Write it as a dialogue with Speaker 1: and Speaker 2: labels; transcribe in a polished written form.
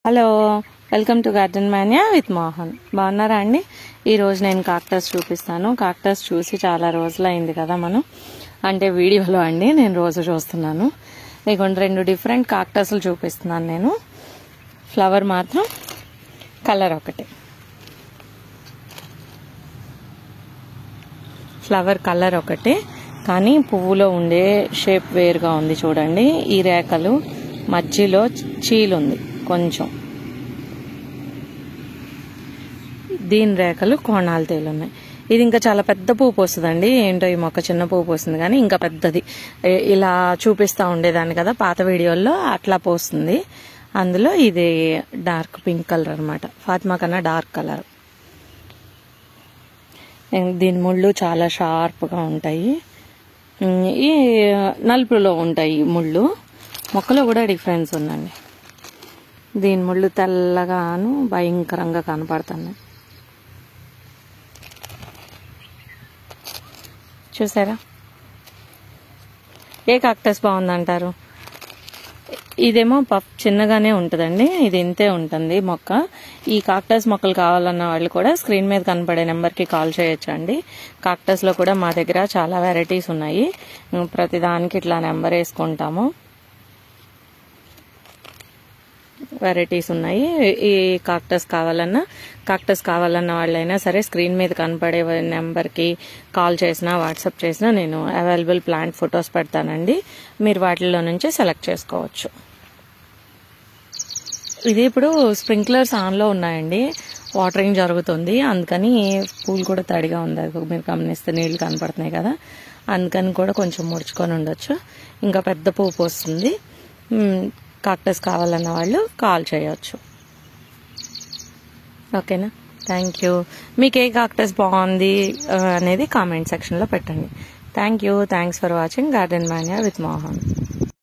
Speaker 1: Hello, welcome to garden Manya with Mohan. బాగున్నారా అండి? ఈరోజు నేను కాక్టస్ చూపిస్తాను. కాక్టస్ చూసి చాలా రోజులైంది కదా మనం, అంటే వీడియోలో అండి, నేను రోజు చూస్తున్నాను. మీకు 2 డిఫరెంట్ కాక్టస్లు చూపిస్తున్నాను నేను. ఫ్లవర్ మాత్రం కలర్ ఒకటి, ఫ్లవర్ కలర్ ఒకటి, కానీ పువ్వులో ఉండే షేప్ వేరుగా ఉంది. చూడండి, ఈ రేఖలు మధ్యలో చీలుంది కొంచెం, దీని రేఖలు కోణాలు తేలున్నాయి. ఇది ఇంకా చాలా పెద్ద పువ్వు పోస్తుందండి. ఏంటో ఈ మొక్క చిన్న పువ్వు పోస్తుంది, కానీ ఇంకా పెద్దది. ఇలా చూపిస్తూ ఉండేదాన్ని కదా పాత వీడియోల్లో, అట్లా పోస్తుంది. అందులో ఇది డార్క్ పింక్ కలర్ అనమాట, ఫాతిమా కన్నా డార్క్ కలర్. దీని ముళ్ళు చాలా షార్ప్గా ఉంటాయి, ఈ నలుపులో ఉంటాయి ముళ్ళు. మొక్కలో కూడా డిఫరెన్స్ ఉందండి. దీని ముళ్ళు తెల్లగాను భయంకరంగా కనపడుతున్నాయి. చూసారా? ఏ కాక్టస్ బాగుందంటారు? ఇదేమో చిన్నగానే ఉంటుందండి, ఇది ఇంతే ఉంటుంది మొక్క. ఈ కాక్టస్ మొక్కలు కావాలన్న వాళ్ళు కూడా స్క్రీన్ మీద కనపడే నెంబర్కి కాల్ చేయొచ్చండి. కాక్టస్లో కూడా మా దగ్గర చాలా వెరైటీస్ ఉన్నాయి. ప్రతిదానికి ఇట్లా నెంబర్ వేసుకుంటాము. వెరైటీస్ ఉన్నాయి. ఈ కాక్టస్ కావాలన్న వాళ్ళైనా సరే స్క్రీన్ మీద కనపడే నెంబర్కి కాల్ చేసినా వాట్సాప్ చేసినా నేను అవైలబుల్ ప్లాంట్ ఫొటోస్ పెడతానండి. మీరు వాటిల్లో నుంచి సెలెక్ట్ చేసుకోవచ్చు. ఇది ఇప్పుడు స్ప్రింక్లర్స్ ఆన్లో ఉన్నాయండి, వాటరింగ్ జరుగుతుంది, అందుకని పూలు కూడా తడిగా ఉంది. అది మీరు గమనిస్తే నీళ్లు కనపడుతున్నాయి కదా, అందుకని కూడా కొంచెం ముడుచుకొని ఉండొచ్చు. ఇంకా పెద్ద పువ్వు పోస్తుంది. కాక్టస్ కావాలన్న వాళ్ళు కాల్ చేయొచ్చు. ఓకేనా? Thank you. మీకు ఏ కాక్టస్ బాగుంది అనేది కామెంట్ సెక్షన్లో పెట్టండి. Thank you. Thanks for watching garden Manya with Mohan.